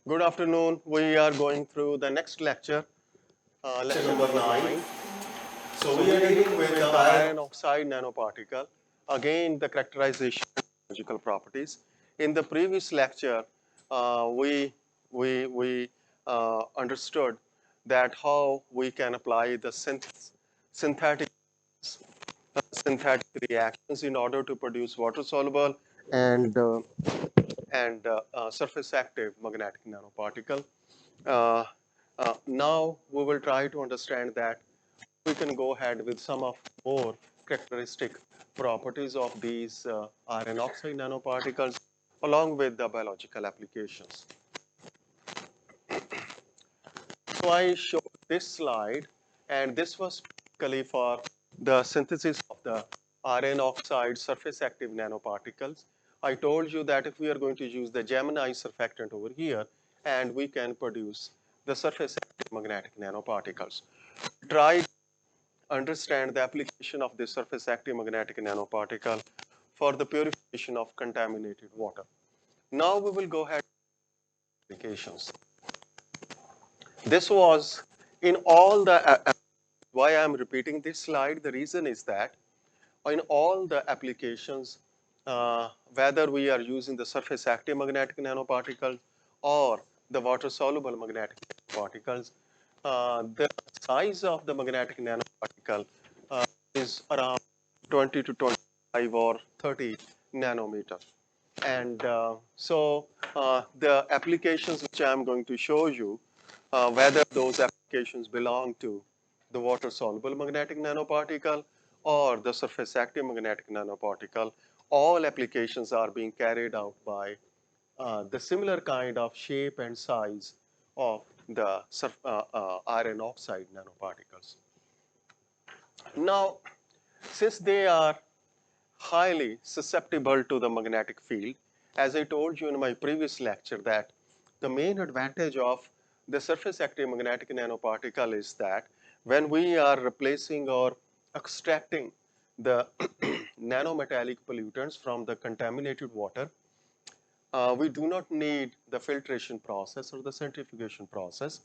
Good afternoon. We are going through the next lecture, lecture number 9. So we are dealing with the iron oxide nanoparticle. Again, the characterization of biological properties. In the previous lecture, we understood that how we can apply the synthetic synthetic reactions in order to produce water soluble and surface active magnetic nanoparticle. Uh, Now we will try to understand that we can go ahead with some of more characteristic properties of these iron oxide nanoparticles along with the biological applications. So I showed this slide, and this was basically for the synthesis of the iron oxide surface active nanoparticles. I told you that if we are going to use the Gemini surfactant over here, and we can produce the surface active magnetic nanoparticles. Try to understand the application of this surface active magnetic nanoparticle for the purification of contaminated water. Now we will go ahead with applications. This was in all the why I am repeating this slide. The reason is that in all the applications, whether we are using the surface active magnetic nanoparticles or the water soluble magnetic particles, the size of the magnetic nanoparticle is around 20 to 25 or 30 nanometer. And the applications which I am going to show you, whether those applications belong to the water soluble magnetic nanoparticle or the surface active magnetic nanoparticle, all applications are being carried out by the similar kind of shape and size of the iron oxide nanoparticles. Now, since they are highly susceptible to the magnetic field, as I told you in my previous lecture that the main advantage of the surface active magnetic nanoparticle is that when we are replacing or extracting the nanometallic pollutants from the contaminated water, we do not need the filtration process or the centrifugation process,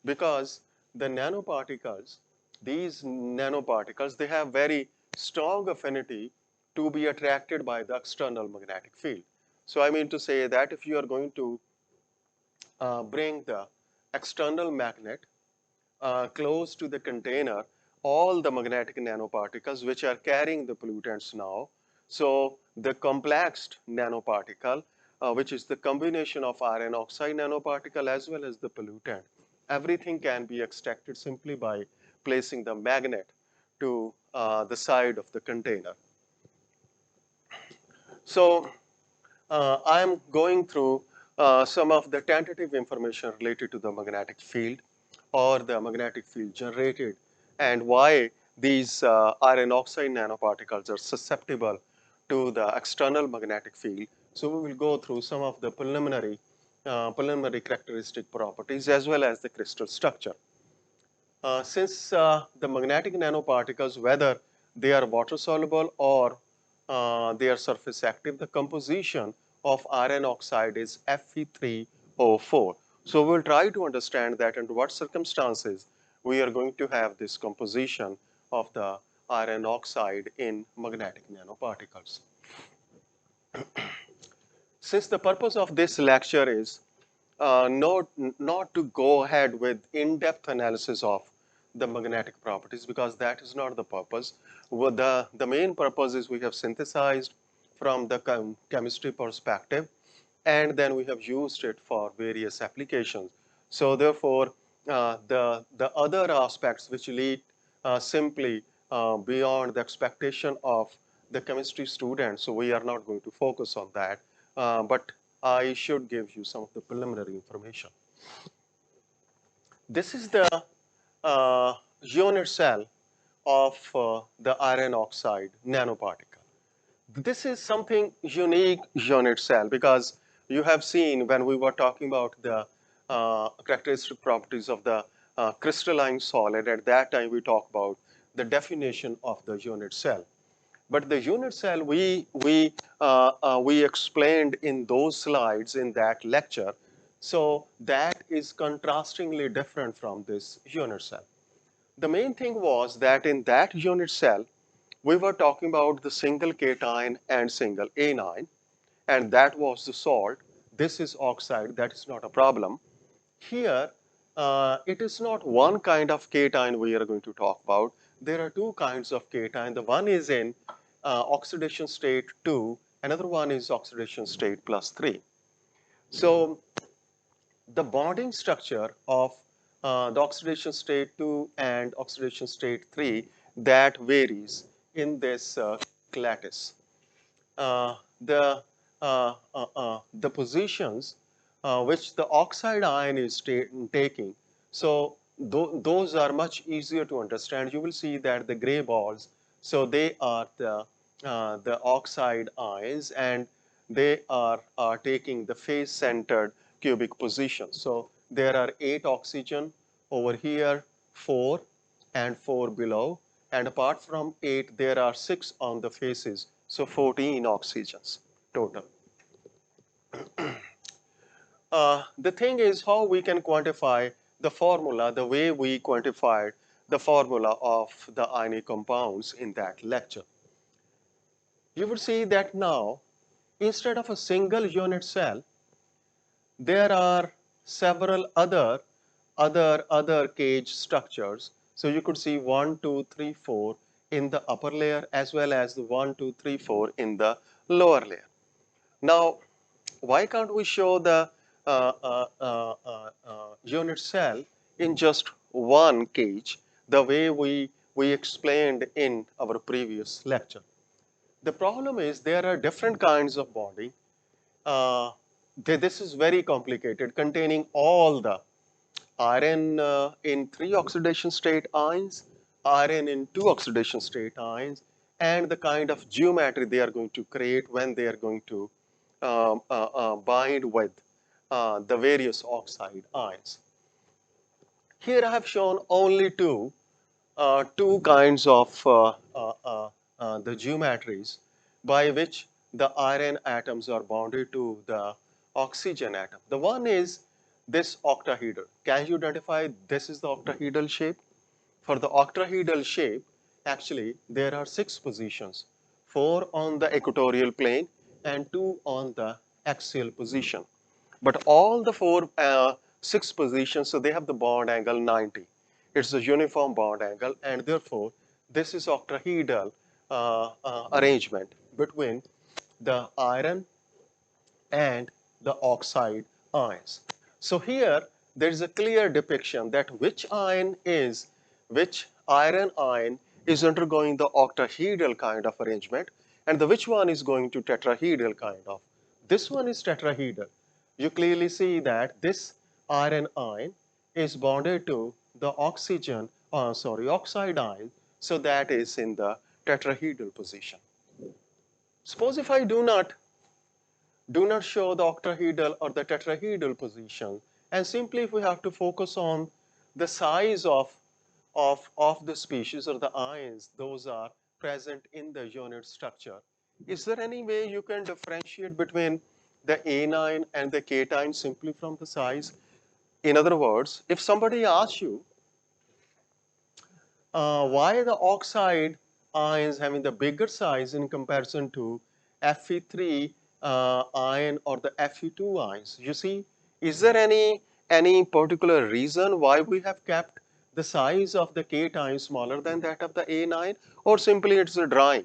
because the nanoparticles, these nanoparticles, they have very strong affinity to be attracted by the external magnetic field. So I mean to say that if you are going to bring the external magnet close to the container, all the magnetic nanoparticles which are carrying the pollutants now, so the complexed nanoparticle, which is the combination of iron oxide nanoparticle as well as the pollutant, everything can be extracted simply by placing the magnet to the side of the container. So I'm going through some of the tentative information related to the magnetic field or the magnetic field generated and why these iron oxide nanoparticles are susceptible to the external magnetic field. So we will go through some of the preliminary characteristic properties as well as the crystal structure. Since the magnetic nanoparticles, whether they are water soluble or they are surface active, the composition of iron oxide is Fe3O4. So we'll try to understand that under what circumstances we are going to have this composition of the iron oxide in magnetic nanoparticles. Since the purpose of this lecture is not to go ahead with in-depth analysis of the magnetic properties, because that is not the purpose. The main purpose is we have synthesized from the chemistry perspective, and then we have used it for various applications. So therefore, the other aspects which lead simply beyond the expectation of the chemistry students, so we are not going to focus on that, but I should give you some of the preliminary information. This is the unit cell of the iron oxide nanoparticle. This is something unique unit cell, because you have seen when we were talking about the characteristic properties of the crystalline solid, at that time we talked about the definition of the unit cell. But the unit cell we explained in those slides in that lecture. So that is contrastingly different from this unit cell. The main thing was that in that unit cell, we were talking about the single cation and single anion, and that was the salt. This is oxide, that is not a problem. Here, it is not one kind of cation we are going to talk about. There are two kinds of cation. The one is in oxidation state 2, another one is oxidation state plus 3. So the bonding structure of the oxidation state 2 and oxidation state 3, that varies in this lattice. Uh, the, the positions which the oxide ion is taking, so those are much easier to understand. You will see that the gray balls, so they are the oxide ions, and they are taking the face-centered cubic position. So there are 8 oxygen over here, 4 and 4 below, and apart from 8 there are 6 on the faces, so 14 oxygens total. The thing is how we can quantify the formula, the way we quantified the formula of the ionic compounds in that lecture. You would see that now, instead of a single unit cell, there are several other cage structures. So you could see 1, 2, 3, 4 in the upper layer, as well as the 1, 2, 3, 4 in the lower layer. Now, why can't we show the unit cell in just one cage, the way we explained in our previous lecture? The problem is there are different kinds of bonding. Uh, this is very complicated, containing all the iron in 3 oxidation state ions, iron in 2 oxidation state ions, and the kind of geometry they are going to create when they are going to bind with the various oxide ions. Here I have shown only two kinds of the geometries by which the iron atoms are bonded to the oxygen atom. The one is this octahedral. Can you identify this is the octahedral shape? For the octahedral shape, actually there are 6 positions, 4 on the equatorial plane and 2 on the axial position. But all the 6 positions, so they have the bond angle 90. It's a uniform bond angle, and therefore this is octahedral arrangement between the iron and the oxide ions. So here there is a clear depiction that which iron ion is undergoing the octahedral kind of arrangement, and the which one is going to tetrahedral kind of. This one is tetrahedral. You clearly see that this iron ion is bonded to the oxide ion, so that is in the tetrahedral position. Suppose if I do not show the octahedral or the tetrahedral position, and simply if we have to focus on the size of the species or the ions, those are present in the unit structure. Is there any way you can differentiate between the anion and the cation simply from the size? In other words, if somebody asks you why the oxide ions having the bigger size in comparison to Fe3 ion or the Fe2 ions. You see, is there any particular reason why we have kept the size of the cation smaller than that of the anion, or simply it's a drawing?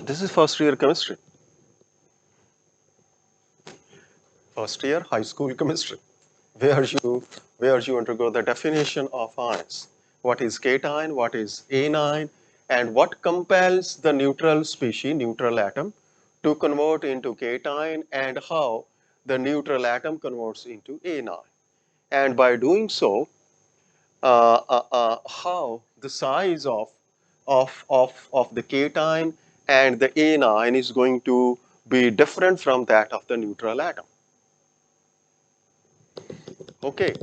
This is first year chemistry. First year high school chemistry, where you undergo the definition of ions. What is cation, what is anion, and what compels the neutral species, neutral atom, to convert into cation, and how the neutral atom converts into anion. And by doing so, how the size of the cation and the anion is going to be different from that of the neutral atom. Okay,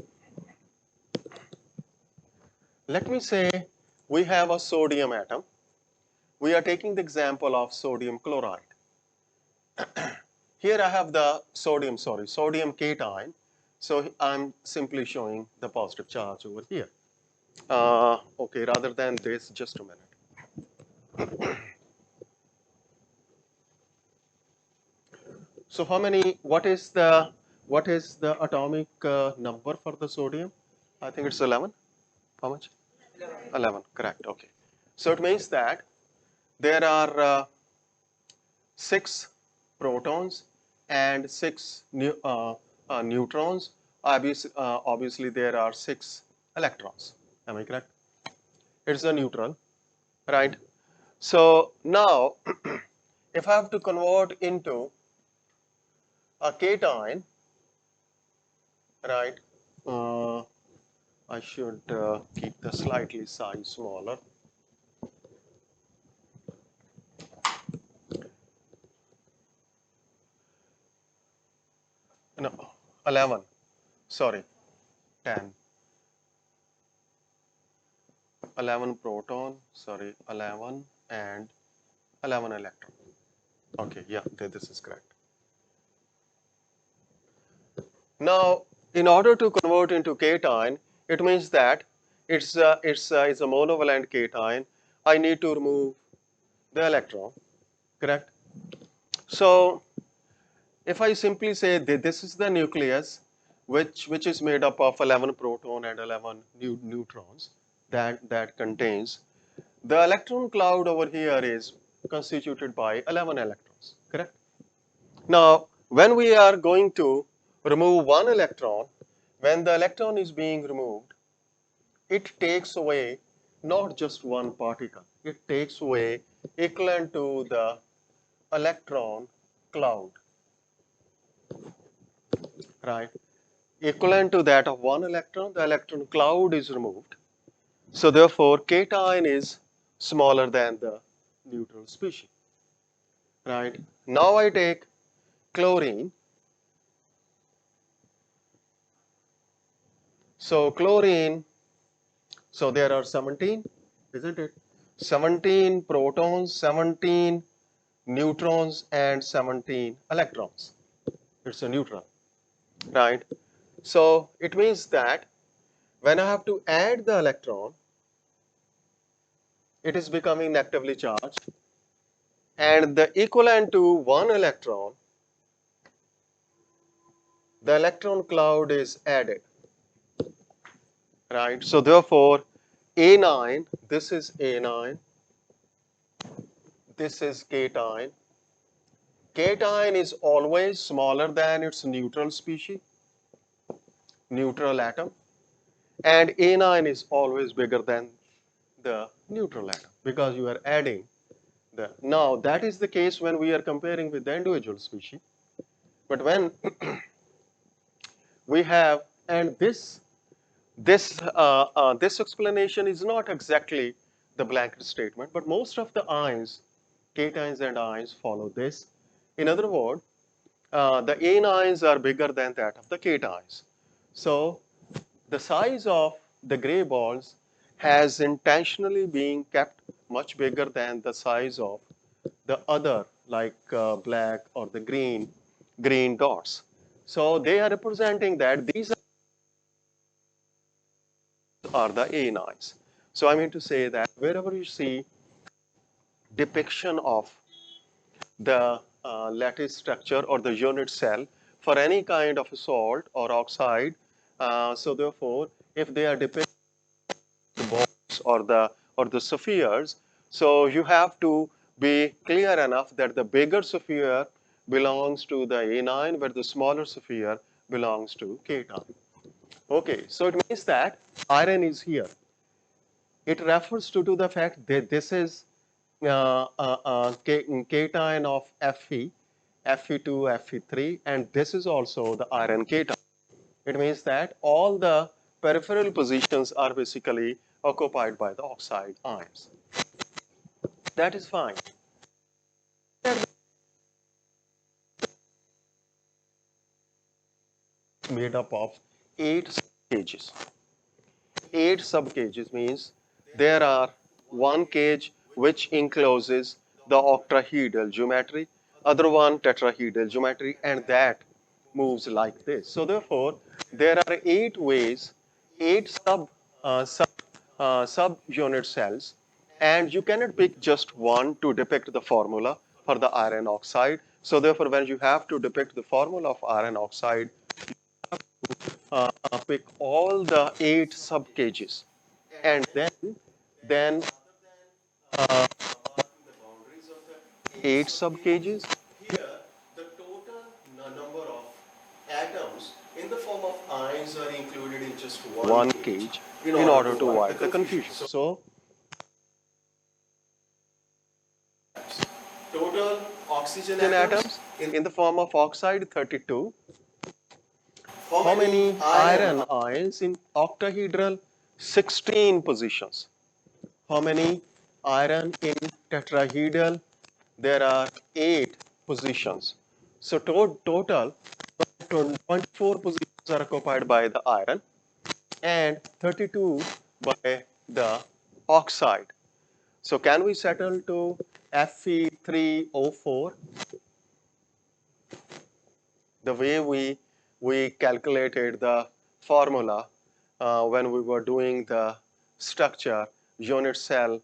let me say we have a sodium atom, we are taking the example of sodium chloride. Here I have the sodium cation. So I'm simply showing the positive charge over here. Okay, rather than this, just a minute. So what is the atomic number for the sodium? I think it's 11. How much? 11, correct, okay. So it means that there are 6 protons and 6 neutrons. Obviously, there are 6 electrons. Am I correct? It's a neutral, right? So now, if I have to convert into a cation, right? Uh, I should keep the slightly size smaller. No, 11. Sorry, 10. 11 proton, sorry, 11 and 11 electron. Okay, yeah, this is correct. Now, in order to convert into cation, it means that it's a monovalent cation. I need to remove the electron, correct? So, if I simply say that this is the nucleus, which is made up of 11 proton and 11 neutrons, that contains the electron cloud over here is constituted by 11 electrons, correct? Now, when we are going to remove one electron, when the electron is being removed, it takes away not just one particle, it takes away equivalent to the electron cloud, right? Equivalent to that of one electron, the electron cloud is removed. So therefore, cation is smaller than the neutral species, right? Now I take chlorine. So chlorine, so there are 17, isn't it? 17 protons, 17 neutrons, and 17 electrons. It's a neutron, right? So it means that when I have to add the electron, it is becoming negatively charged, and the equivalent to one electron, the electron cloud is added, right? So therefore, A9, this is A9, this is cation. Cation is always smaller than its neutral species, neutral atom, and A9 is always bigger than the neutral atom because you are adding the. Now that is the case when we are comparing with the individual species, but when we have, and this explanation is not exactly the blanket statement, but most of the ions, cations and ions follow this. In other words, the anions are bigger than that of the cations. So the size of the gray balls has intentionally been kept much bigger than the size of the other, like black or the green dots. So they are representing that these are the anions. So I mean to say that wherever you see depiction of the lattice structure or the unit cell for any kind of salt or oxide, so therefore, if they are depicted the balls or the spheres, so you have to be clear enough that the bigger sphere belongs to the anion, where the smaller sphere belongs to cation. Okay, so it means that iron is here. It refers to the fact that this is cation of Fe, Fe2, Fe3, and this is also the iron cation. It means that all the peripheral positions are basically occupied by the oxide ions. That is fine. Made up of 8 subcages. 8 subcages means there are one cage which encloses the octahedral geometry, other one tetrahedral geometry, and that moves like this. So therefore, there are 8 ways, 8 sub-unit cells, and you cannot pick just one to depict the formula for the iron oxide. So therefore, when you have to depict the formula of iron oxide, pick all the 8 sub-cages, and then marking the boundaries of the 8 sub-cages. Here, the total number of atoms in the form of ions are included in just one cage in order to avoid the confusion. So, total oxygen atoms in the form of oxide 32. How many iron ions in octahedral? 16 positions. How many iron in tetrahedral? There are 8 positions. So total 24 positions are occupied by the iron and 32 by the oxide. So can we settle to Fe3O4? The way we calculated the formula when we were doing the structure, unit cell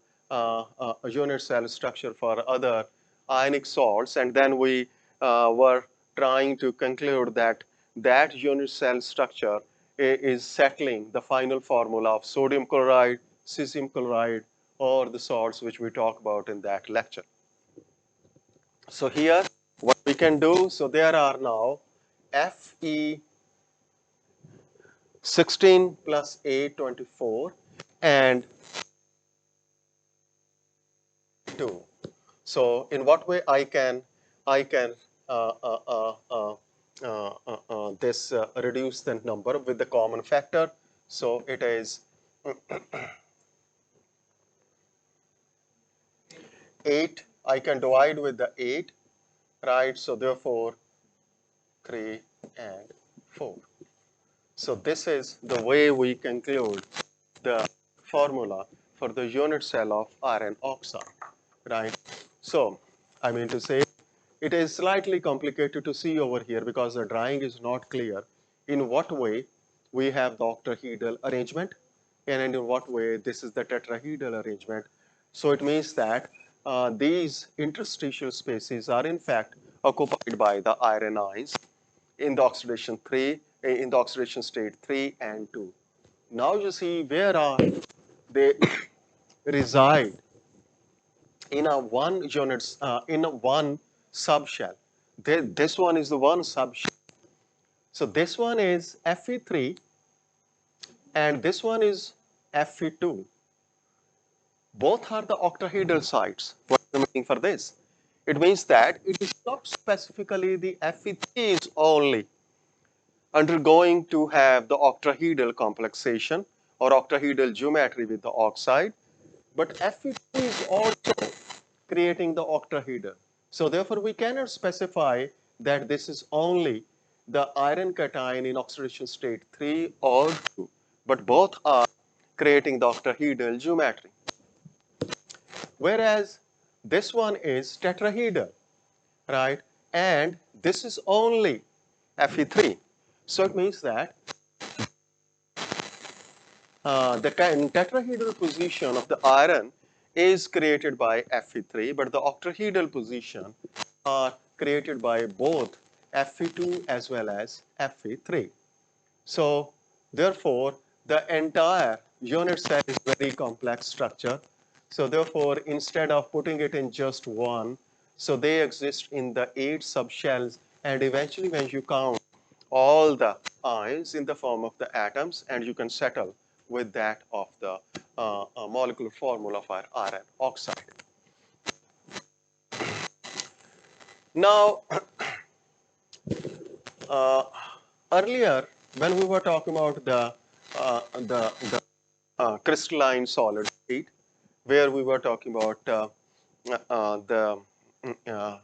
structure for other ionic salts, and then we were trying to conclude that that unit cell structure is settling the final formula of sodium chloride, cesium chloride, or the salts which we talk about in that lecture. So here, what we can do, so there are now Fe 16 plus 8, 24, and 2. So in what way I can reduce the number with the common factor? So it is 8. I can divide with the 8, right? So therefore 3 and 4. So this is the way we conclude the formula for the unit cell of iron oxide, right? So I mean to say, it is slightly complicated to see over here because the drawing is not clear in what way we have the octahedral arrangement and in what way this is the tetrahedral arrangement. So it means that these interstitial spaces are in fact occupied by the iron ions in the oxidation state 3 and 2. Now you see where are they reside in a one units in a one subshell. This one is the one subshell. So this one is Fe3 and this one is Fe2. Both are the octahedral sites. What is the meaning for this? It means that it is not specifically the Fe3 is only undergoing to have the octahedral complexation or octahedral geometry with the oxide, but Fe2 is also creating the octahedral. So therefore, we cannot specify that this is only the iron cation in oxidation state 3 or 2, but both are creating the octahedral geometry. Whereas this one is tetrahedral, right? And this is only Fe3. So it means that the tetrahedral position of the iron is created by Fe3, but the octahedral position are created by both Fe2 as well as Fe3. So therefore, the entire unit cell is very complex structure. So therefore, instead of putting it in just one, so they exist in the 8 subshells, and eventually when you count all the ions in the form of the atoms, and you can settle with that of the molecular formula of our iron oxide. Now, earlier when we were talking about the crystalline solid state, where we were talking about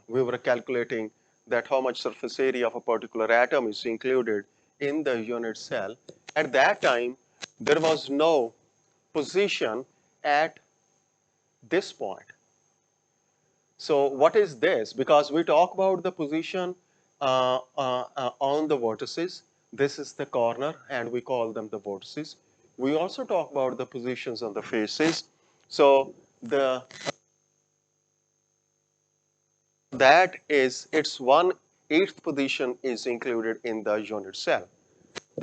we were calculating that how much surface area of a particular atom is included in the unit cell. At that time, there was no position at this point. So what is this? Because we talk about the position on the vertices. This is the corner and we call them the vertices. We also talk about the positions on the faces. So the that is its 1/8 position is included in the unit cell.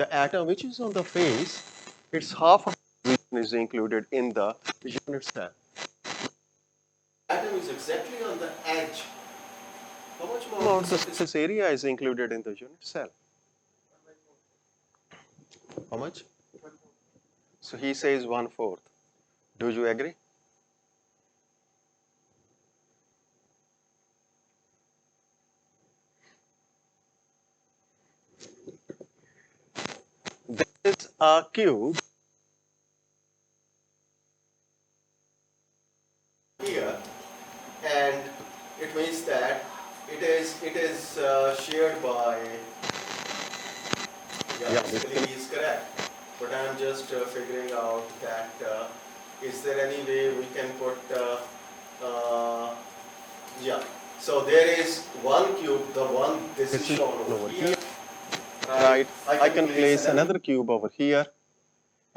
The atom which is on the face, its half of the position is included in the unit cell. Atom is exactly on the edge. How much more amount of the surface area is included in the unit cell? How much? So he says 1/4. Do you agree? This is a cube here, and it means that it is shared by. Yeah, basically he is correct. But I am just figuring out that is there any way we can put yeah. So there is one cube, the one this is shown over here. Right. I can place another cube over here,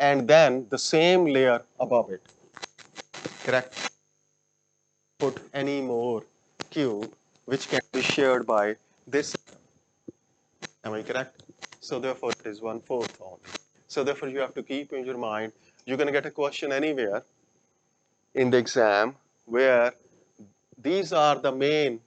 and then the same layer above it. Correct. Put any more cube which can be shared by this. Am I correct? So therefore it is 1/4 only. So therefore you have to keep in your mind, you're going to get a question anywhere in the exam where these are the main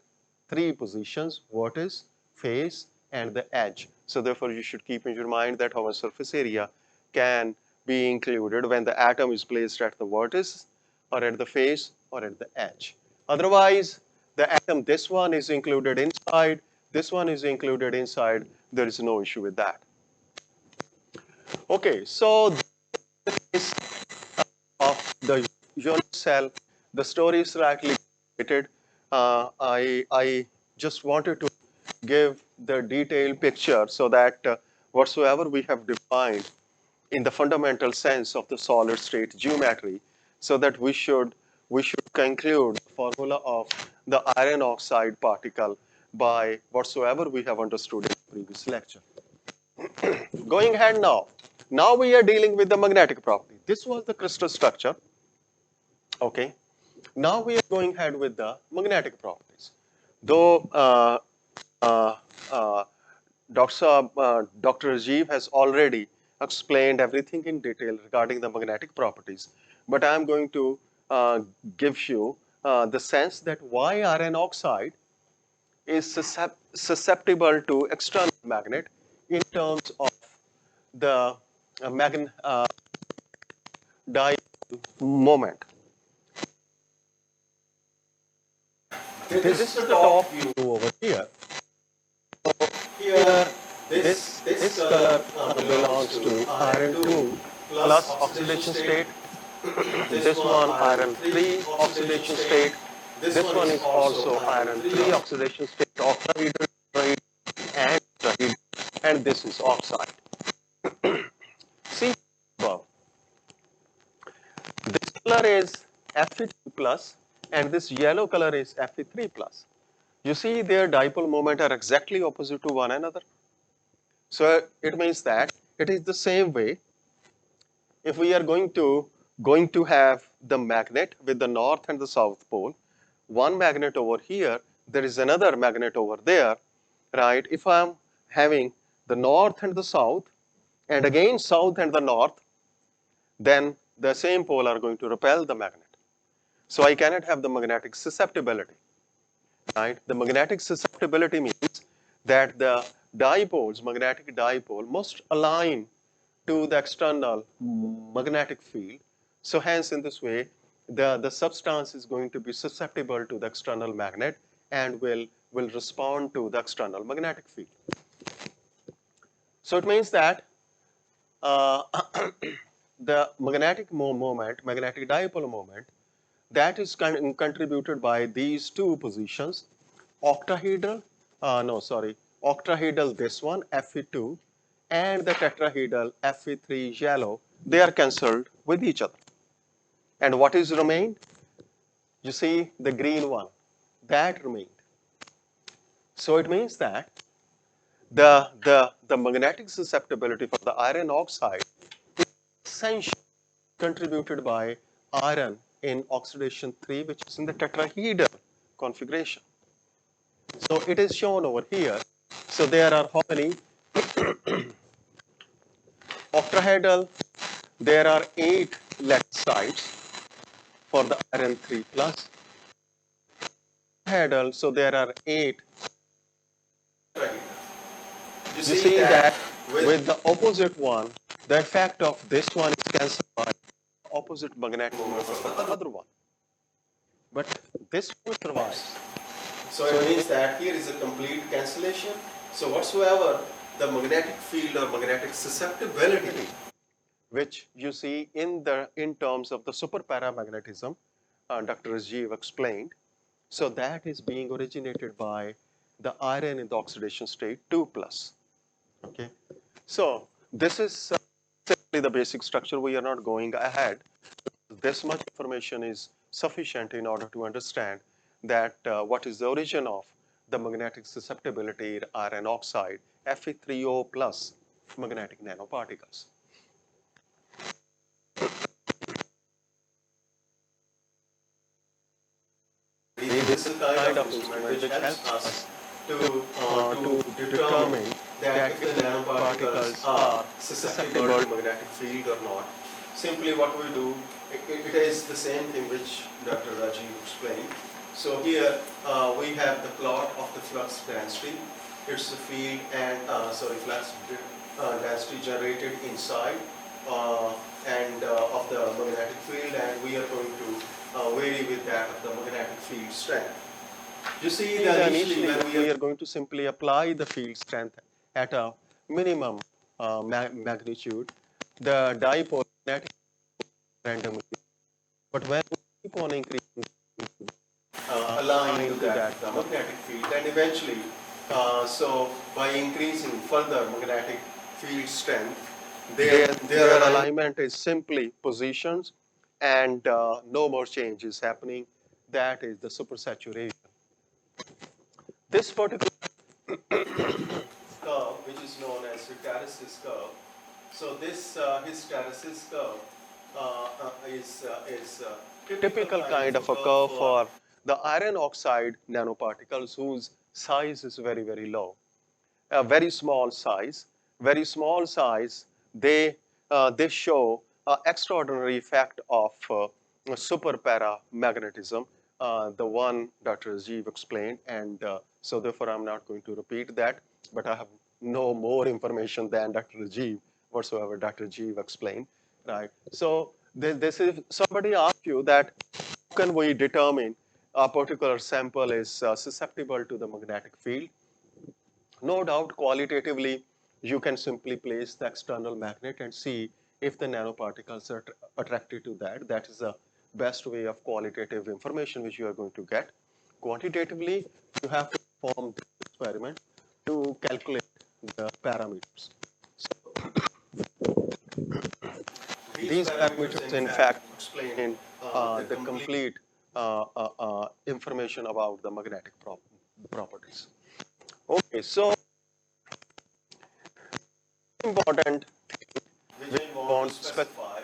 three positions: vertex, face, and the edge. So therefore you should keep in your mind that our surface area can be included when the atom is placed at the vertex or at the face or at the edge. Otherwise, the atom, this one is included inside, this one is included inside, there is no issue with that. Okay, so this of the unit cell, the story is slightly complicated. I just wanted to give the detailed picture so that whatsoever we have defined in the fundamental sense of the solid state geometry, so that we should conclude the formula of the iron oxide particle by whatsoever we have understood in the previous lecture. Going ahead now. Now we are dealing with the magnetic property. This was the crystal structure. Okay. Now we are going ahead with the magnetic properties. Though uh, uh, Dr. Rajiv has already explained everything in detail regarding the magnetic properties, but I am going to give you the sense that why iron oxide is susceptible to external magnet in terms of the dipole moment. This is the top view over here. Here, this color belongs to iron 2 plus oxidation state. This one iron 3 oxidation state. This one is also iron 3 oxidation state, octahedral and tetrahedral, and this is oxide. See above. This color is Fe2 plus and this yellow color is Fe3 plus. You see their dipole moment are exactly opposite to one another. So it means that it is the same way. If we are going to have the magnet with the north and the south pole, one magnet over here, there is another magnet over there, right? If I am having the north and the south, and again south and the north, then the same pole are going to repel the magnet. So I cannot have the magnetic susceptibility, right? The magnetic susceptibility means that the dipoles, magnetic dipole, must align to the external magnetic field. So hence in this way, the substance is going to be susceptible to the external magnet and will respond to the external magnetic field. So it means that the magnetic moment, magnetic dipole moment, that is contributed by these two positions, octahedral, octahedral this one, Fe2, and the tetrahedral Fe3 yellow, they are cancelled with each other. And what is remained? You see the green one. that remained. So it means that the magnetic susceptibility for the iron oxide is essentially contributed by iron in oxidation 3, which is in the tetrahedral configuration. So it is shown over here. So there are how many? Octahedral, there are 8 lattice sites for the iron 3 plus. Tetrahedral, so there are 8. You see that with the opposite one, the effect of this one is cancelled by opposite magnetic moment of the other one. But this one survives. So it means that here is a complete cancellation. So whatsoever the magnetic field or magnetic susceptibility, which you see in terms of the superparamagnetism, Dr. Rajiv explained. So that is being originated by the iron in the oxidation state 2 plus. Okay. So this is simply the basic structure. We are not going ahead. This much information is sufficient in order to understand that what is the origin of the magnetic susceptibility in iron oxide, Fe3O plus magnetic nanoparticles. This is the kind of instrument which helps us to determine that if the nanoparticles are susceptible to magnetic field or not. simply what we do, it is the same thing which Dr. Rajiv explained. So here we have the plot of the flux density. It's the field and flux density generated inside and of the magnetic field, and we are going to vary with that of the magnetic field strength. You see that initially we are going to simply apply the field strength at a minimum magnitude, the dipole magnetic randomly. But when we keep on increasing, aligned to that the magnetic field, and eventually, so by increasing further magnetic field strength, their alignment is simply positions, and no more change is happening. That is the supersaturation. This particular curve, which is known as hysteresis curve. So this hysteresis curve is typical kind of a curve for the iron oxide nanoparticles whose size is very, very low. A very small size, they show an extraordinary effect of super paramagnetism, the one Dr. Rajiv explained, and so therefore I'm not going to repeat that, but I have no more information than Dr. Rajiv, whatsoever Dr. Rajiv explained, right? So this is, somebody asked you that how can we determine a particular sample is susceptible to the magnetic field? No doubt, qualitatively, you can simply place the external magnet and see if the nanoparticles are attracted to that. That is the best way of qualitative information which you are going to get. Quantitatively, you have to perform this experiment to calculate the parameters. So, these parameters, in fact, explain the complete information about the magnetic properties. Okay, so important which we want to specify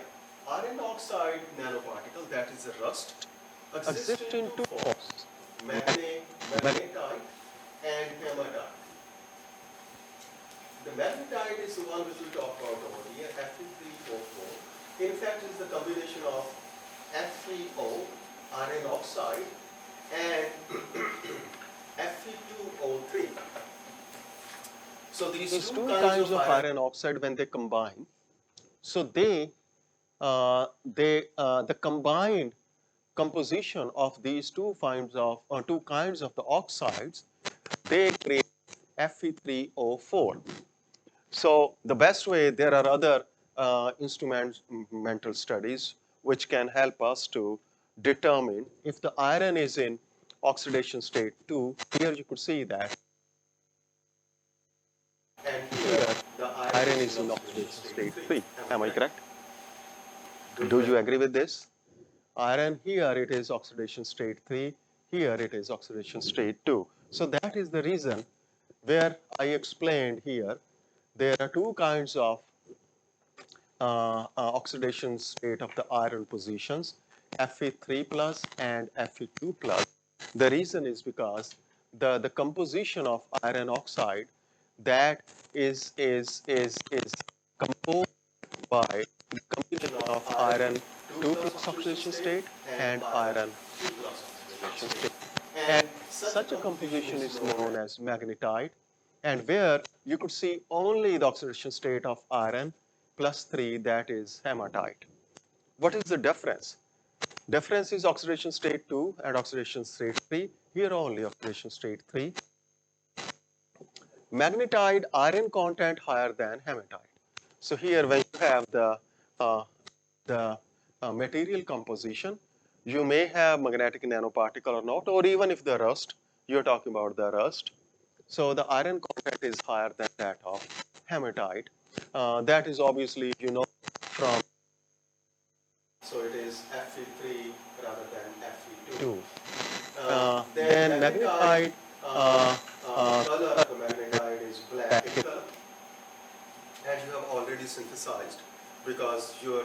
iron oxide nanoparticle, that is a rust, exist in two forms, magnetite and hematite. The magnetite is the one which we talk about over here, Fe3O4. In fact, it's the combination of Fe3O, iron oxide, and Fe2O3. So these two kinds of iron oxide, when they combine, so the combined composition of these two kinds of the oxides, they create Fe3O4. So the best way, there are other instrumental studies which can help us to determine if the iron is in oxidation state 2. Here you could see that. And here the Iron is in oxidation state 3. Am I correct? Do you agree with this? Iron here, it is oxidation state 3. here it is oxidation state 2. So that is the reason where I explained here there are two kinds of oxidation state of the iron positions, Fe3 plus and Fe2 plus. The reason is because the composition of iron oxide that is composed by the combination of iron 2 plus oxidation state and iron 2 plus oxidation state. And such a composition is known as magnetite, and where you could see only the oxidation state of iron plus 3, that is hematite. What is the difference? Difference is oxidation state 2 and oxidation state 3. Here only oxidation state 3. Magnetite iron content higher than hematite. So here when you have uh, the material composition, you may have magnetic nanoparticle or not, or even if the rust, you're talking about the rust. So the iron content is higher than that of hematite. That is obviously, you know, from. So it is Fe3 rather than Fe2. Two. Then Then magnetite, color of the magnetite is black in color, and you have already synthesized because your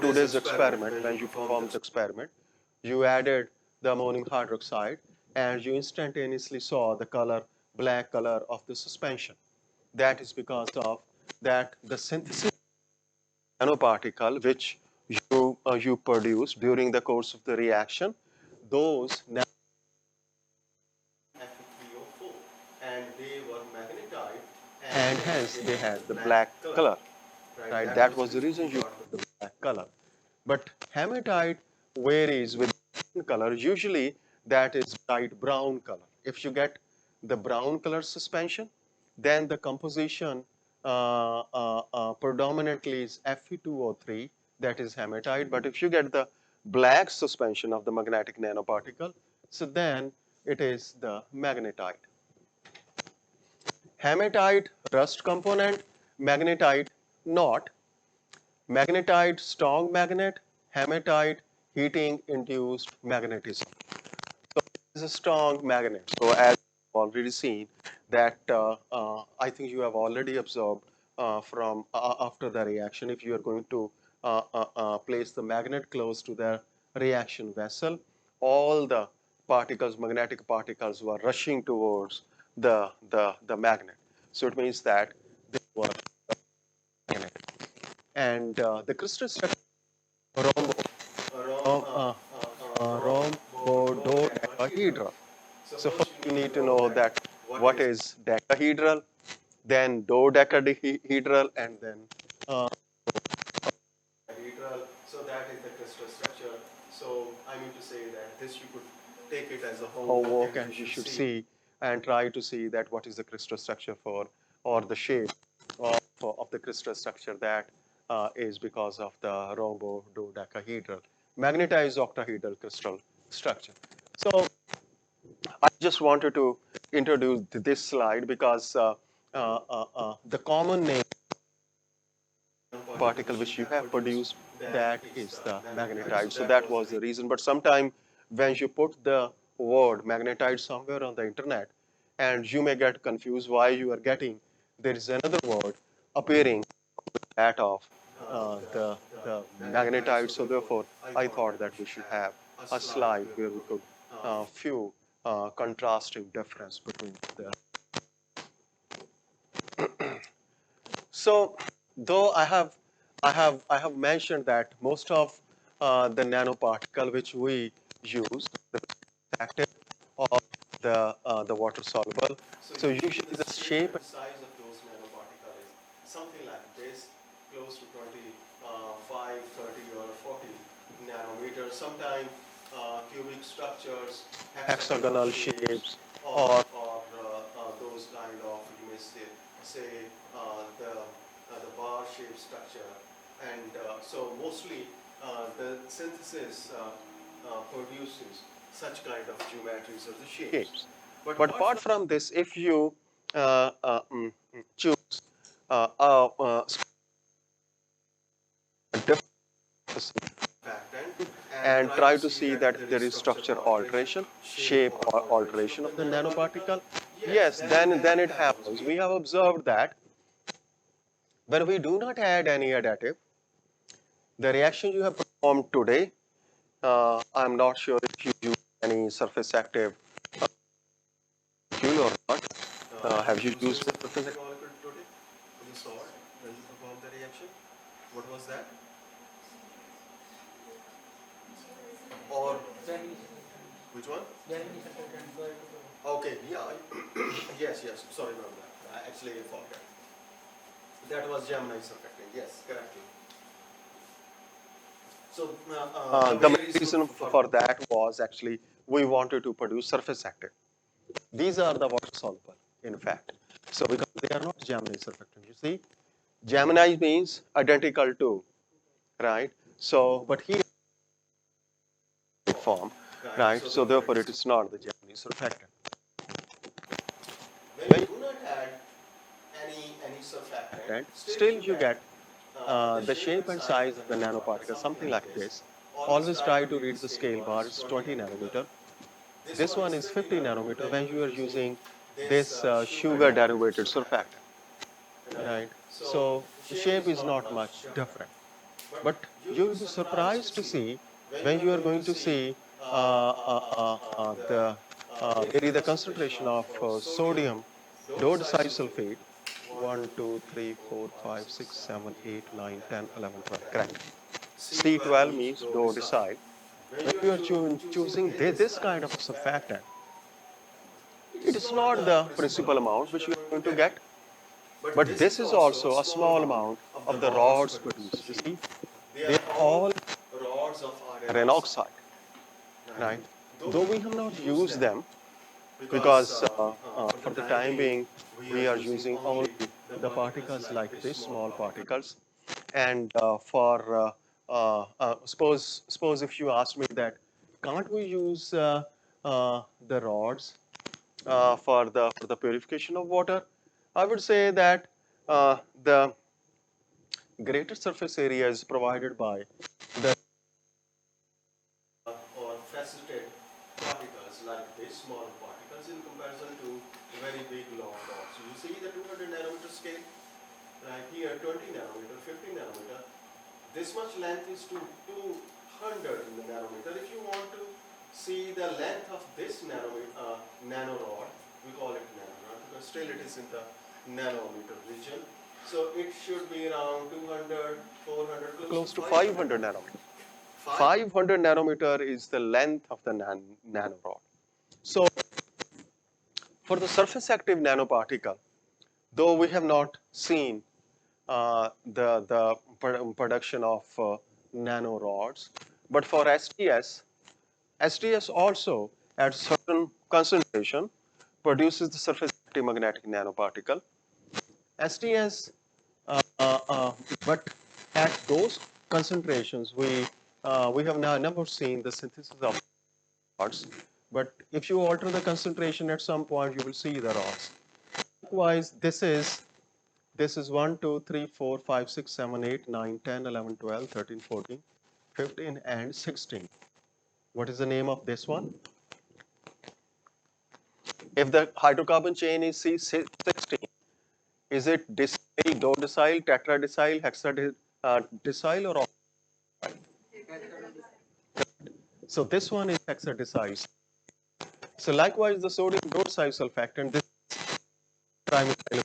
today's experiment, when you performed the experiment, you added the ammonium hydroxide and you instantaneously saw the color, black color of the suspension. That is because of that the synthesis nanoparticle which you produce during the course of the reaction, those Fe3O4, and they were magnetite, and hence they had the black color. Right, that was the reason you got the black color. But hematite varies with color. Usually that is light brown color. If you get the brown color suspension, then the composition predominantly is Fe2O3, that is hematite. But if you get the black suspension of the magnetic nanoparticle, so then it is the magnetite. Hematite rust component, magnetite not. Magnetite strong magnet, hematite heating induced magnetism. So it is a strong magnet. So as you've already seen that I think you have already observed from after the reaction, if you are going to place the magnet close to the reaction vessel, all the particles, magnetic particles were rushing towards the magnet. So it means that they were magnet. And the crystal structure rhombo, rhombododecaedral. So first you need to know that what is decahedral, then dodecahedral, and then hedral. So that is the crystal structure. So I mean to say that this you could take it as a homework, and you should see and try to see that what is the crystal structure for, or the shape of the crystal structure that is because of the rhombo-dodecahedral. Magnetized octahedral crystal structure. So I just wanted to introduce this slide because the common name particle which you have produced, that is the magnetite. So that was the reason. But sometime when you put the word magnetite somewhere on the internet, and you may get confused why you are getting, there is another word appearing that of the magnetite. So therefore, I thought that we should have a slide where we could few contrasting difference between the. So though I have mentioned that most of the nanoparticle which we use, the active or the water soluble. So usually the shape and size of those nanoparticles is something like this, close to 25, 30, or 40 nanometers. Sometimes cubic structures, hexagonal shapes or or those kind of, you may say the bar shaped structure. And so mostly the synthesis produces such kind of geometries of the shapes. But apart from this, if you choose a different Pattern and try to see that if there is structure alteration, shape or alteration of the nanoparticle. Yes, then it happens. We have observed that when we do not add any additive, the reaction you have performed today, I'm not sure if you use any surface active molecule or not. Have you used a surface active molecule today in the salt when you perform the reaction? What was that? Or which one? Okay, yeah. Yes, yes. Sorry about that. I actually forgot. That was Gemini surfactant. Yes, correctly. So the main reason for that was actually we wanted to produce surface active. These are the water soluble, in fact. So because they are not Gemini surfactant, you see, Gemini means identical to, right? So, but here form, right? So therefore it is not the Gemini surfactant. when you do not add any surfactant, Right? Still you get the shape and size of the nanoparticle, something like this. Always try to read the scale bar, it's 20 nanometer. This one is 50 nanometer when you are using this sugar derivated surfactant, right? So the shape is not much different. But you will be surprised to see when you are going to see there is the concentration of sodium dodecysulfate 1, 2, 3, 4, 5, 6, 7, 8, 9, 10, 11, 12. Correct. C12 means dodecyl. When you are choosing this kind of a surfactant, it is not the principal amount which you are going to get, but this is also a small amount of the rods produced. You see, they are all rods of iron oxide, right? Though we have not used them because for the time being we are using only the particles like this, small particles, and suppose if you ask me that can't we use the rods for the purification of water, I would say that the greater surface area is provided by the or faceted particles like this, small particles in comparison to very big long rods. So you see the 200 nanometer scale, right here 20 nanometer, 50 nanometer. This much length is to 200 in the nanometer. If you want to see the length of this nanorod, we call it nanorod because still it is in the nanometer region. So it should be around 200, 400, close to 500 nanometer. 500 nanometer is the length of the nanorod. So for the surface active nanoparticle, though we have not seen the production of nanorods, but for STS also at certain concentration produces the surface active magnetic nanoparticle. STS, but at those concentrations, we have now never seen the synthesis of rods. But if you alter the concentration at some point, you will see the rods. Likewise, this is 1, 2, 3, 4, 5, 6, 7, 8, 9, 10, 11, 12, 13, 14, 15, and 16. What is the name of this one? If the hydrocarbon chain is C16, is it dicyl, dodecyl, tetradecyl, hexadecyl, or octadicyl? So this one is hexadecyl. So likewise, the sodium dodecyl surfactant, this trimethyl,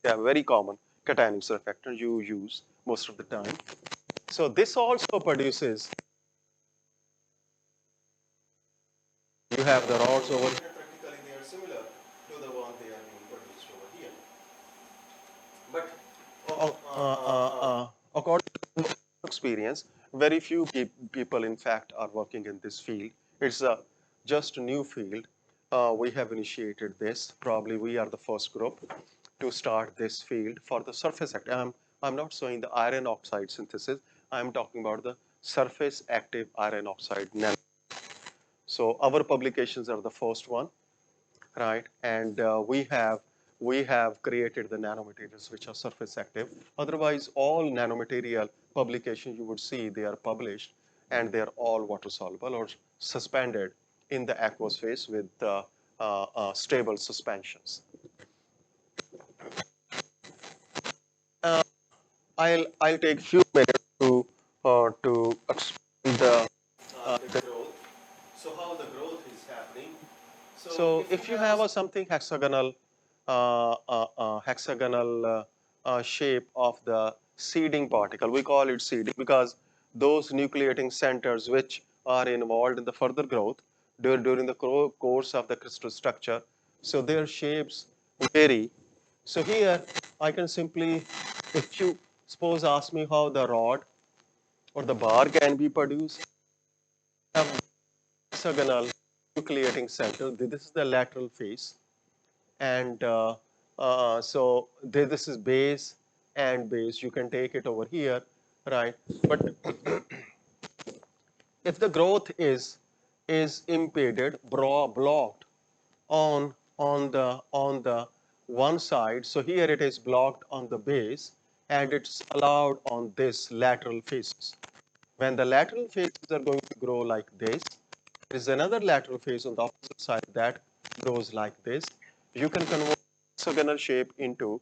a very common cationic surfactant you use most of the time. So this also produces, you have the rods over here. Practically they are similar to the one they are being produced over here. But according to experience, very few people in fact are working in this field. It's just a new field. We have initiated this. Probably we are the first group to start this field for the surface active. I'm not showing the iron oxide synthesis. I'm talking about the surface active iron oxide nano. So our publications are the first one, right? And we have created the nanomaterials which are surface active. Otherwise, all nanomaterial publications you would see, they are published and they're all water soluble or suspended in the aqueous phase with stable suspensions. Uh, I'll take few minutes to explain the growth. So how the growth is happening? So so if you if you have a have a something hexagonal shape of the seeding particle, we call it seeding because those nucleating centers which are involved in the further growth during the course of the crystal structure, so their shapes vary. So here I can simply, if you suppose ask me how the rod or the bar can be produced, have hexagonal nucleating center. This is the lateral face, and so this is base and base. You can take it over here, right? But if the growth is impeded, blocked on the one side, so here it is blocked on the base, and it's allowed on this lateral faces. When the lateral faces are going to grow like this, there is another lateral face on the opposite side that grows like this. You can convert hexagonal shape into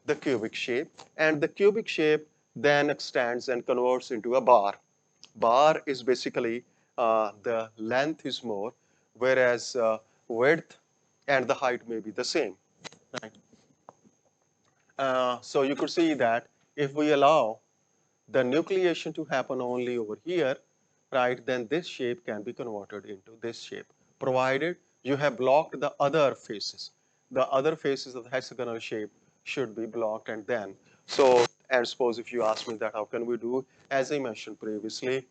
the cubic shape, and the cubic shape then extends and converts into a bar. Bar is basically the length is more, whereas width and the height may be the same. Right? So you could see that if we allow the nucleation to happen only over here, right, then this shape can be converted into this shape, provided you have blocked the other faces. The other faces of the hexagonal shape should be blocked, and then, so, and suppose if you ask me that how can we do, as I mentioned previously,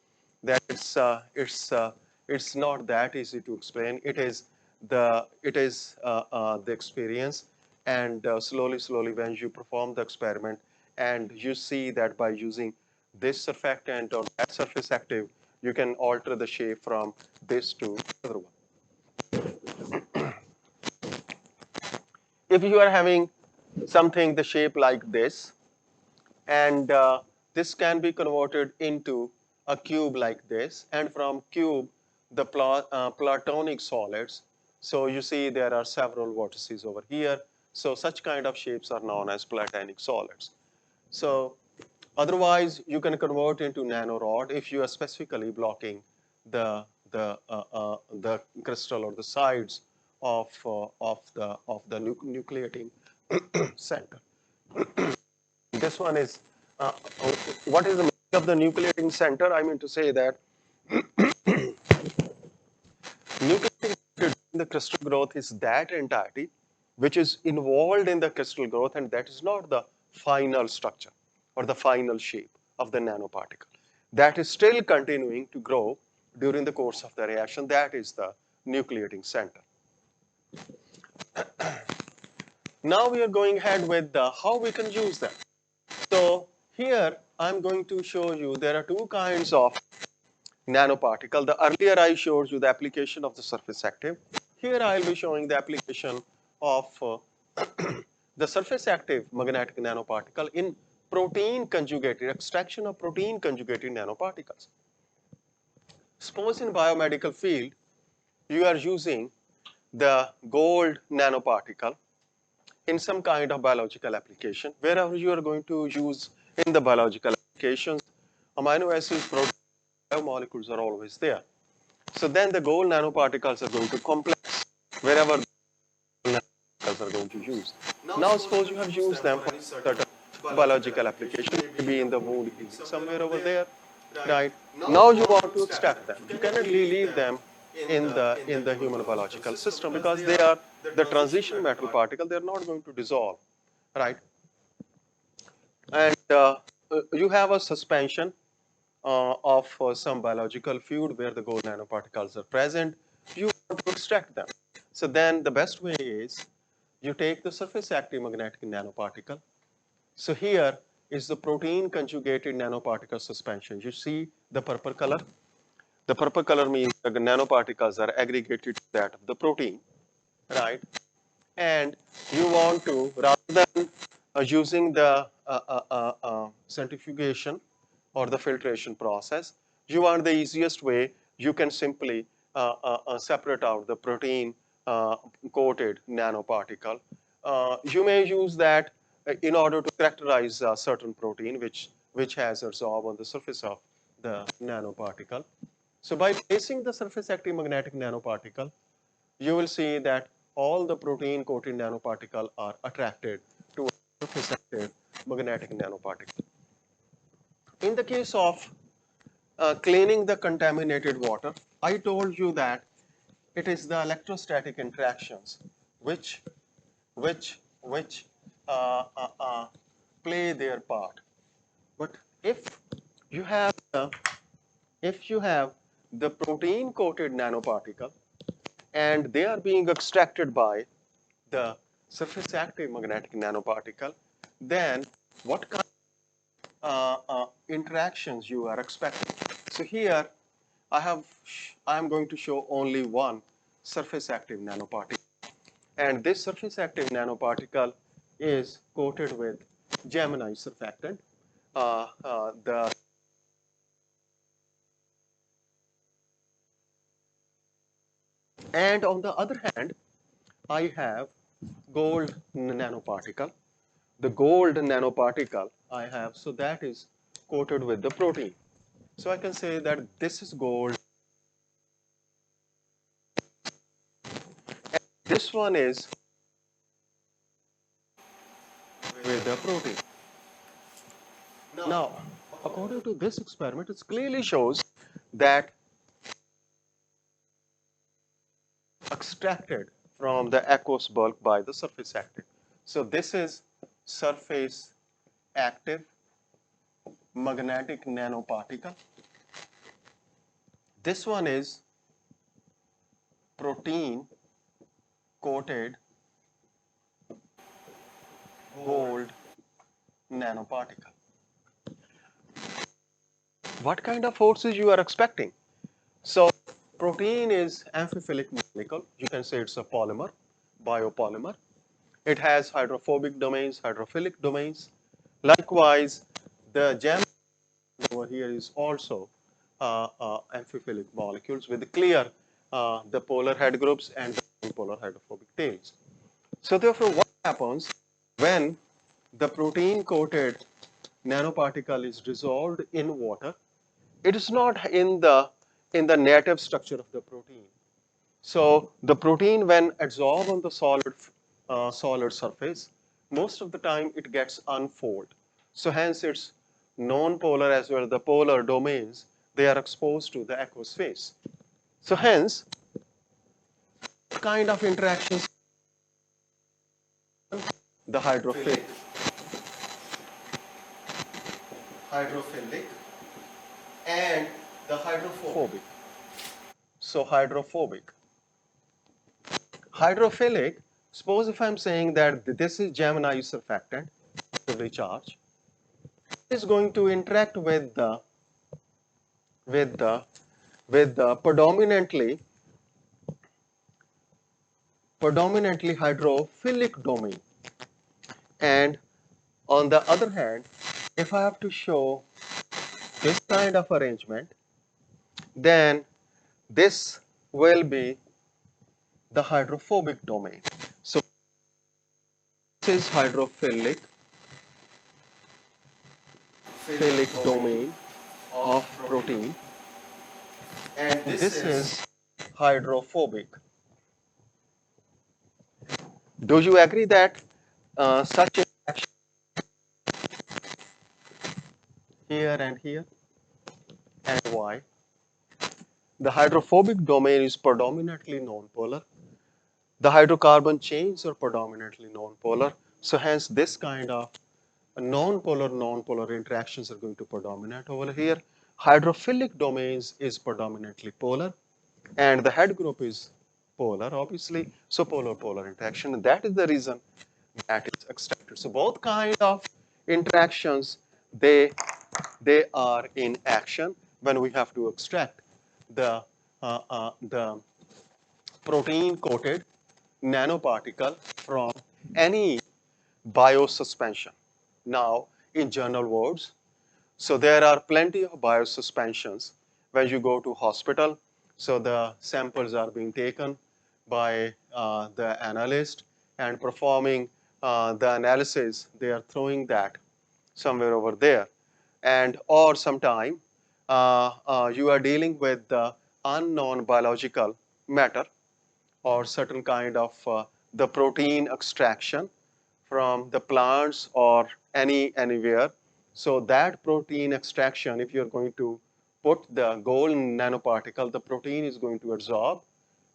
that it's not that easy to explain. It is the experience, and slowly when you perform the experiment and you see that by using this surfactant or that surface active, you can alter the shape from this to other one. If you are having something the shape like this, and this can be converted into a cube like this, and from cube the platonic solids. So you see there are several vortices over here. So such kind of shapes are known as platonic solids. So otherwise, you can convert into nanorod if you are specifically blocking the crystal or the sides of the nucleating center. This one is what is the meaning of the nucleating center? I mean to say that nucleating center in the crystal growth is that entity which is involved in the crystal growth, and that is not the final structure or the final shape of the nanoparticle. That is still continuing to grow during the course of the reaction. That is the nucleating center. Now we are going ahead with how we can use them. So here I'm going to show you there are two kinds of nanoparticle. The earlier I showed you the application of the surface active. Here I'll be showing the application of the surface active magnetic nanoparticle in protein conjugated, extraction of protein conjugated nanoparticles. Suppose in biomedical field, you are using the gold nanoparticle in some kind of biological application. Wherever you are going to use in the biological applications, amino acids, protein, biomolecules are always there. So then the gold nanoparticles are going to complex wherever the nanoparticles are going to use. Now suppose you have used them for certain biological application, maybe in the wound healing, somewhere over there, right? Now you want to extract them. You cannot leave them in the human biological system because they are the transition metal particle. They are not going to dissolve, right? And you have a suspension of some biological fluid where the gold nanoparticles are present. You want to extract them. So then the best way is you take the surface active magnetic nanoparticle. So here is the protein conjugated nanoparticle suspension. You see the purple color? The purple color means the nanoparticles are aggregated to that of the protein, right? And you want to, rather than using the centrifugation or the filtration process, you want the easiest way, you can simply separate out the protein coated nanoparticle. You may use that in order to characterize a certain protein which has adsorbed on the surface of the nanoparticle. So by placing the surface active magnetic nanoparticle, you will see that all the protein coated nanoparticle are attracted to a surface active magnetic nanoparticle. In the case of cleaning the contaminated water, I told you that it is the electrostatic interactions which which play their part. But you have the, if you have the protein coated nanoparticle and they are being extracted by the surface active magnetic nanoparticle, then what kind interactions you are expecting. So here I am going to show only one surface active nanoparticle. And this surface active nanoparticle is coated with Gemini surfactant. The And on the other hand, I have gold nanoparticle. The gold nanoparticle I have, so that is coated with the protein. So I can say that this is gold. This one is with the protein. Now, according to this experiment, it clearly shows that extracted from the aqueous bulk by the surface active. So this is surface active magnetic nanoparticle. This one is protein coated gold nanoparticle. What kind of forces you are expecting? So protein is amphiphilic molecule. You can say it's a polymer, biopolymer. It has hydrophobic domains, hydrophilic domains. Likewise, the gem over here is also amphiphilic molecules with clear the polar head groups and the polar hydrophobic tails. So therefore, what happens when the protein coated nanoparticle is dissolved in water? It is not in the native structure of the protein. So the protein, when adsorbed on the solid surface, most of the time it gets unfolded. So hence its non-polar as well as the polar domains, they are exposed to the aqueous phase. So hence, kind of interactions, the hydrophilic and the hydrophobic. So hydrophobic. Hydrophilic, suppose if I'm saying that this is Gemini surfactant, positively charged, it is going to interact with the predominantly hydrophilic domain. And on the other hand, if I have to show this kind of arrangement, then this will be the hydrophobic domain. So this is hydrophilic domain of protein, and this is hydrophobic. Do you agree that such interaction here and here, and why? The hydrophobic domain is predominantly nonpolar. The hydrocarbon chains are predominantly nonpolar. So hence this kind of non-polar interactions are going to predominate over here. Hydrophilic domains is predominantly polar, and the head group is polar, obviously. So polar-polar interaction, and that is the reason that is extracted. So both kind of interactions, they are in action when we have to extract the protein-coated nanoparticle from any biosuspension. Now, in general words, so there are plenty of biosuspensions when you go to hospital. So the samples are being taken by the analyst and performing the analysis. They are throwing that somewhere over there. And or sometime you are dealing with the unknown biological matter or certain kind of the protein extraction from the plants or anywhere. So that protein extraction, if you're going to put the gold nanoparticle, the protein is going to absorb.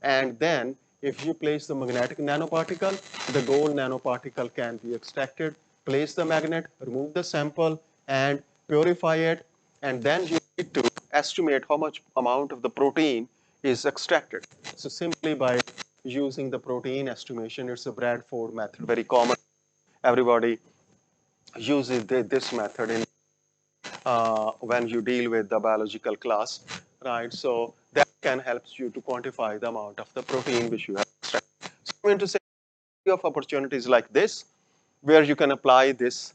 And then if you place the magnetic nanoparticle, the gold nanoparticle can be extracted. Place the magnet, remove the sample, and purify it. And then you need to estimate how much amount of the protein is extracted. So simply by using the protein estimation, it's a Bradford method, very common. Everybody uses this method in when you deal with the biological class, right? So that can help you to quantify the amount of the protein which you have extracted. So I'm going to say of opportunities like this, where you can apply this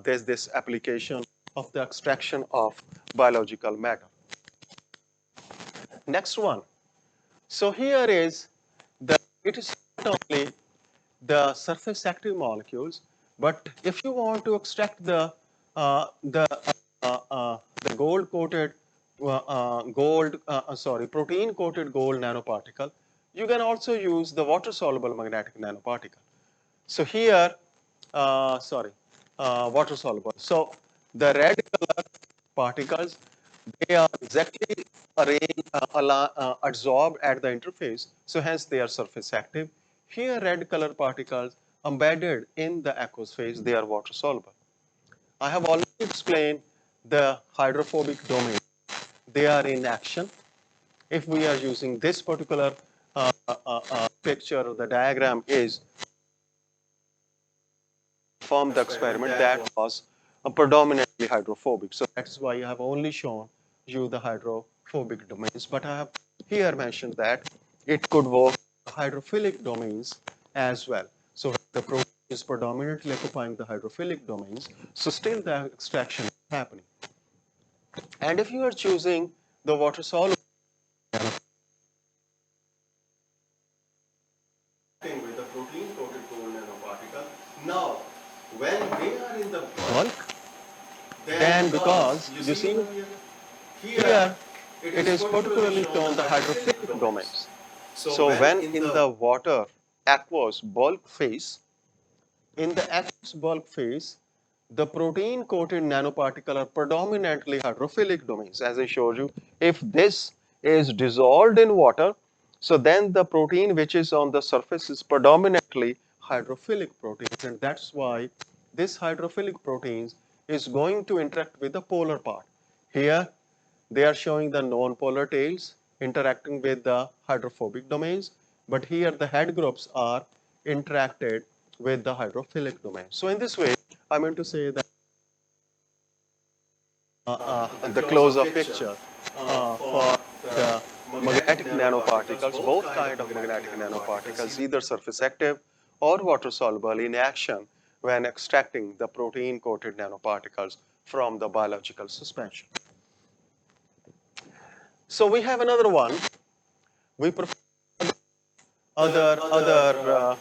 this application of the extraction of biological matter. Next one. So here is it is not only the surface active molecules, but if you want to extract the gold coated protein coated gold nanoparticle, you can also use the water soluble magnetic nanoparticle. So here, water soluble. So the red color particles, they are exactly adsorbed at the interface, so hence they are surface active. Here red color particles embedded in the aqueous phase, they are water soluble. I have already explained the hydrophobic domain. They are in action. If we are using this particular picture, the diagram is from the experiment that was predominantly hydrophobic. So that's why I have only shown you the hydrophobic domains. But I have here mentioned that it could work hydrophilic domains as well. So the protein is predominantly occupying the hydrophilic domains. So still the extraction is happening. And if you are choosing the water soluble with the protein coated gold nanoparticle. Now, when they are in the bulk, then because you see here it is particularly shown the hydrophilic domains. So when in the water aqueous bulk phase, in the aqueous bulk phase, the protein coated nanoparticle are predominantly hydrophilic domains. As I showed you, if this is dissolved in water, so then the protein which is on the surface is predominantly hydrophilic proteins, and that's why this hydrophilic proteins is going to interact with the polar part. Here they are showing the non-polar tails interacting with the hydrophobic domains, but here the head groups are interacted with the hydrophilic domain. So in this way, I meant to say that the close-up picture for the magnetic nanoparticles, both kind of magnetic nanoparticles, either surface active or water soluble, in action when extracting the protein-coated nanoparticles from the biological suspension. So we have another one. We perform other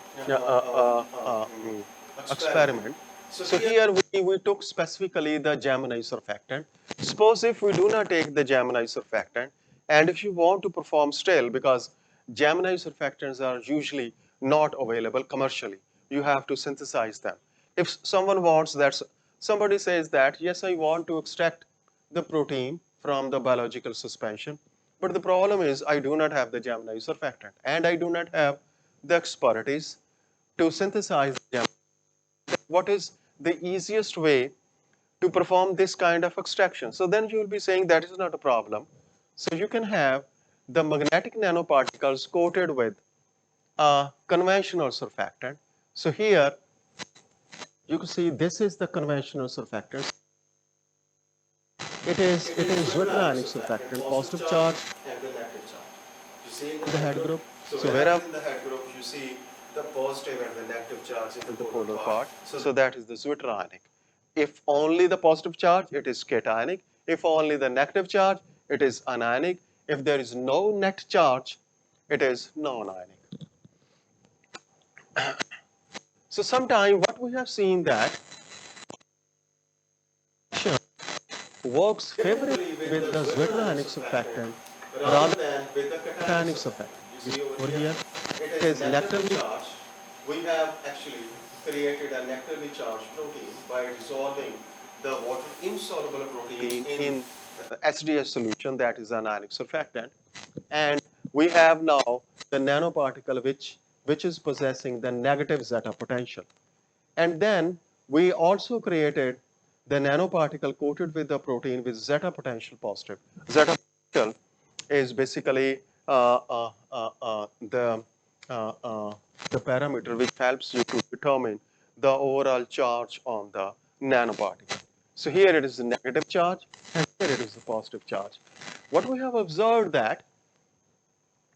experiment. So here we took specifically the Gemini surfactant. Suppose if we do not take the Gemini surfactant, and if you want to perform still, because Gemini surfactants are usually not available commercially, you have to synthesize them. If someone wants that, somebody says that, yes, I want to extract the protein from the biological suspension, but the problem is I do not have the Gemini surfactant, and I do not have the expertise to synthesize them. What is the easiest way to perform this kind of extraction? So then you will be saying that is not a problem. So you can have the magnetic nanoparticles coated with a conventional surfactant. So here you can see this is the conventional surfactant. It is zwitterionic surfactant, positive charge and the negative charge. You see in the head group. So wherever in the head group you see the positive and the negative charge in the polar part. So that is the zwitterionic. If only the positive charge, it is cationic. If only the negative charge, it is anionic. If there is no net charge, it is non-ionic. So sometime what we have seen that works favorably with the Zwetterionic surfactant rather than with the than cationic cationic surfactant. surfactant. You You see see over over here, here, it it is is negatively negatively charged. We have actually created a negatively charged protein by dissolving the water insoluble protein in in SDS solution, that is anionic surfactant. And we have now the nanoparticle which is possessing the negative zeta potential. And then we also created the nanoparticle coated with the protein with zeta potential positive. Zeta potential is basically the parameter which helps you to determine the overall charge on the nanoparticle. So here it is the negative charge, and here it is the positive charge. What we have observed that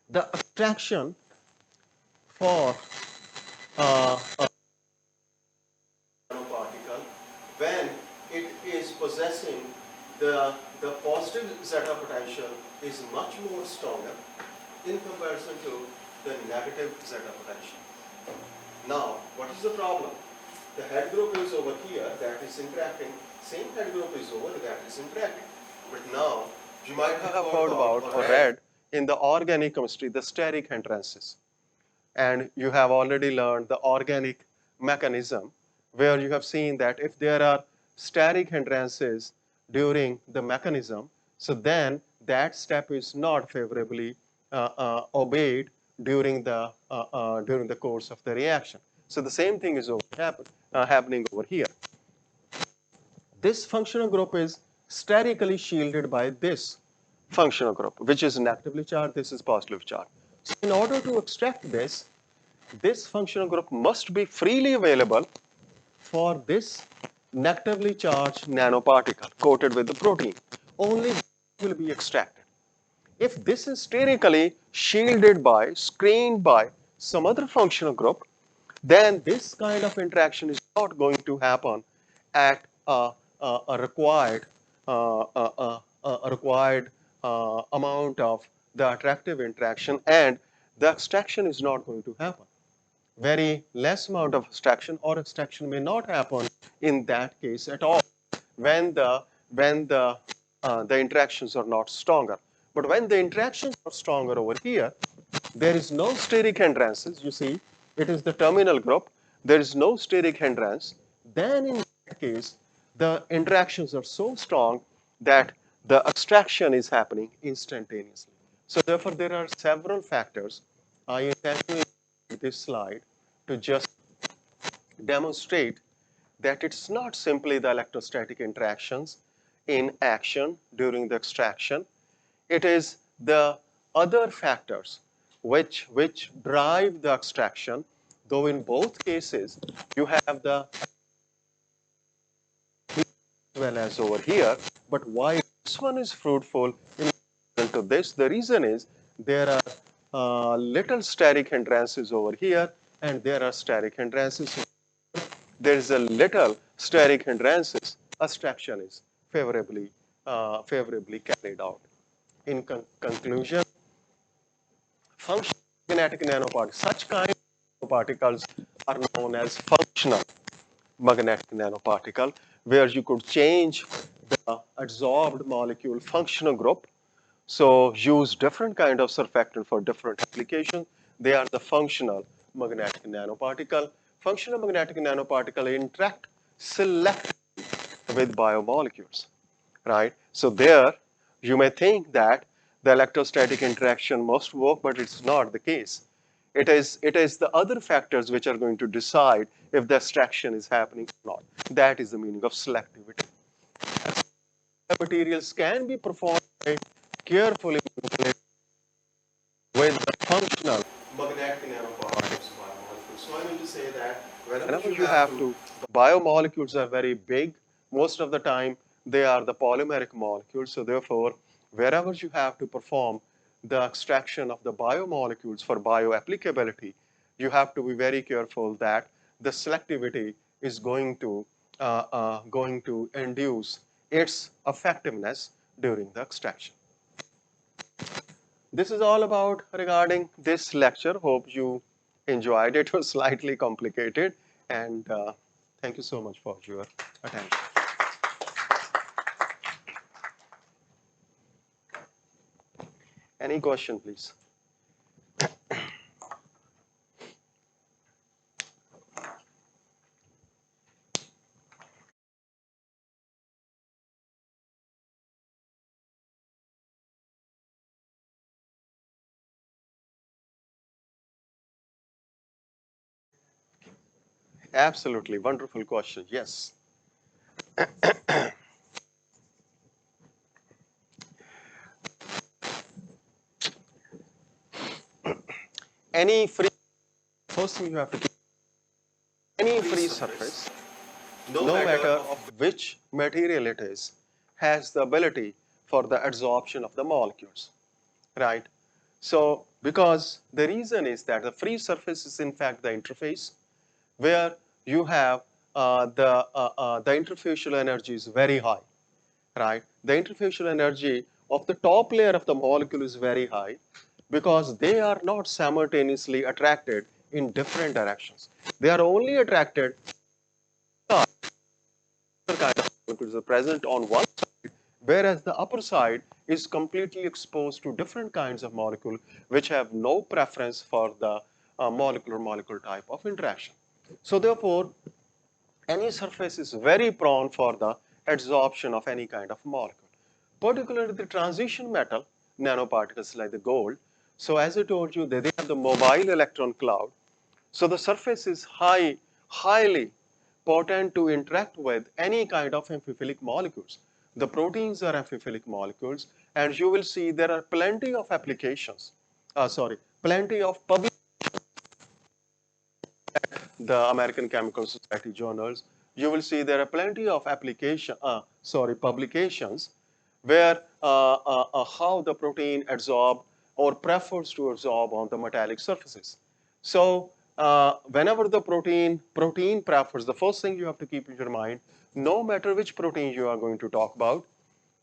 the attraction for a nanoparticle when it is possessing the positive zeta potential is much more stronger in comparison to the negative zeta potential. Now, what is the problem? The head group is over here that is interacting, same head group is over that is interacting. But now, you might have heard about or read in the organic chemistry the steric hindrances. And you have already learned the organic mechanism where you have seen that if there are steric hindrances during the mechanism, so then that step is not favorably obeyed during the course of the reaction. So the same thing is happening over here. This functional group is sterically shielded by this functional group, which is negatively charged, this is positively charged. So in order to extract this functional group must be freely available for this negatively charged nanoparticle coated with the protein. Only will be extracted. If this is sterically shielded by, screened by some other functional group, then this kind of interaction is not going to happen at a required amount of the attractive interaction, and the extraction is not going to happen. Very less amount of extraction or extraction may not happen in that case at all when the interactions are not stronger. But when the interactions are stronger over here, there is no steric hindrances. You see, it is the terminal group. There is no steric hindrance. Then in that case, the interactions are so strong that the extraction is happening instantaneously. So therefore, there are several factors. I intentionally this slide to just demonstrate that it's not simply the electrostatic interactions in action during the extraction. It is the other factors which drive the extraction, though in both cases you have the as well as over here. But why this one is fruitful in comparison to this? The reason is there are little steric hindrances over here, and there are steric hindrances. There is a little steric hindrances. Extraction is favorably carried out. In conclusion, functional magnetic nanoparticles, such kind of particles are known as functional magnetic nanoparticle, where you could change the adsorbed molecule functional group. So use different kind of surfactant for different applications. They are the functional magnetic nanoparticle. Functional magnetic nanoparticle interact selectively with biomolecules, right? So there you may think that the electrostatic interaction must work, but it's not the case. It is the other factors which are going to decide if the extraction is happening or not. That is the meaning of selectivity. Materials can be performed by carefully manipulated with the functional magnetic nanoparticles biomolecules. So I mean to say that whenever whenever you you have have to to, biomolecules are very big. Most of the time, they are the polymeric molecules. So therefore, wherever you have to perform the extraction of the biomolecules for bioapplicability, you have to be very careful that the selectivity is going to induce its effectiveness during the extraction. this is all about regarding this lecture. Hope you enjoyed it. It was slightly complicated, and thank you so much for your attention. Any question, please? Absolutely, wonderful question. Yes. Any free, first thing you have to keep, any free surface, no no matter matter of of which material it is, has the ability for the adsorption of the molecules, right? So, because the reason is that the free surface is in fact the interface where you have the interfacial energy is very high, right? The interfacial energy of the top layer of the molecule is very high because they are not simultaneously attracted in different directions. They are only attracted kind of molecules are present on one side, whereas the upper side is completely exposed to different kinds of molecule which have no preference for the molecular type of interaction. So therefore, any surface is very prone for the adsorption of any kind of molecule, particularly the transition metal nanoparticles like the gold. So as I told you, they have the mobile electron cloud. So the surface is highly potent to interact with any kind of amphiphilic molecules. The proteins are amphiphilic molecules, and you will see there are plenty of applications, plenty of public the American Chemical Society journals, you will see there are plenty of publications where how the protein adsorb or prefers to adsorb on the metallic surfaces. So whenever the protein prefers, the first thing you have to keep in your mind, no matter which protein you are going to talk about,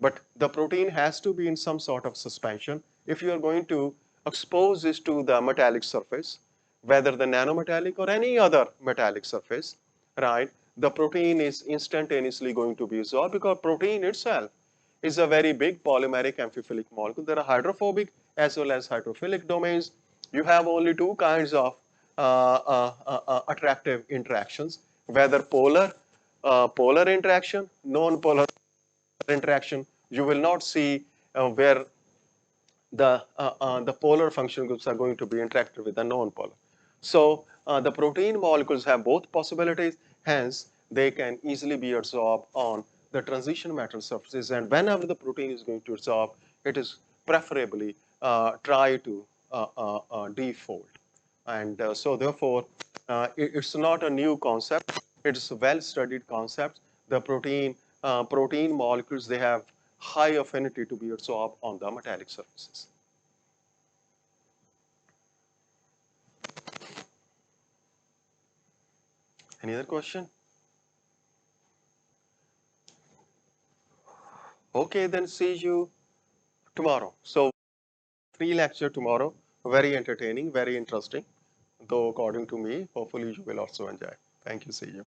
but the protein has to be in some sort of suspension. If you are going to expose this to the metallic surface, whether the nanometallic or any other metallic surface, right, the protein is instantaneously going to be absorbed because protein itself is a very big polymeric amphiphilic molecule. There are hydrophobic as well as hydrophilic domains. You have only two kinds of attractive interactions, whether polar interaction, non-polar interaction. You will not see where the polar function groups are going to be interacted with the non-polar. So the protein molecules have both possibilities, hence they can easily be adsorbed on the transition metal surfaces, and whenever the protein is going to adsorb, it is preferably try to defold. And so therefore, it's not a new concept, it's a well-studied concept. The protein molecules, they have high affinity to be adsorbed on the metallic surfaces. Any other question? Okay, then see you tomorrow. So free lecture tomorrow, very entertaining, very interesting, though according to me, hopefully you will also enjoy. Thank you, see you.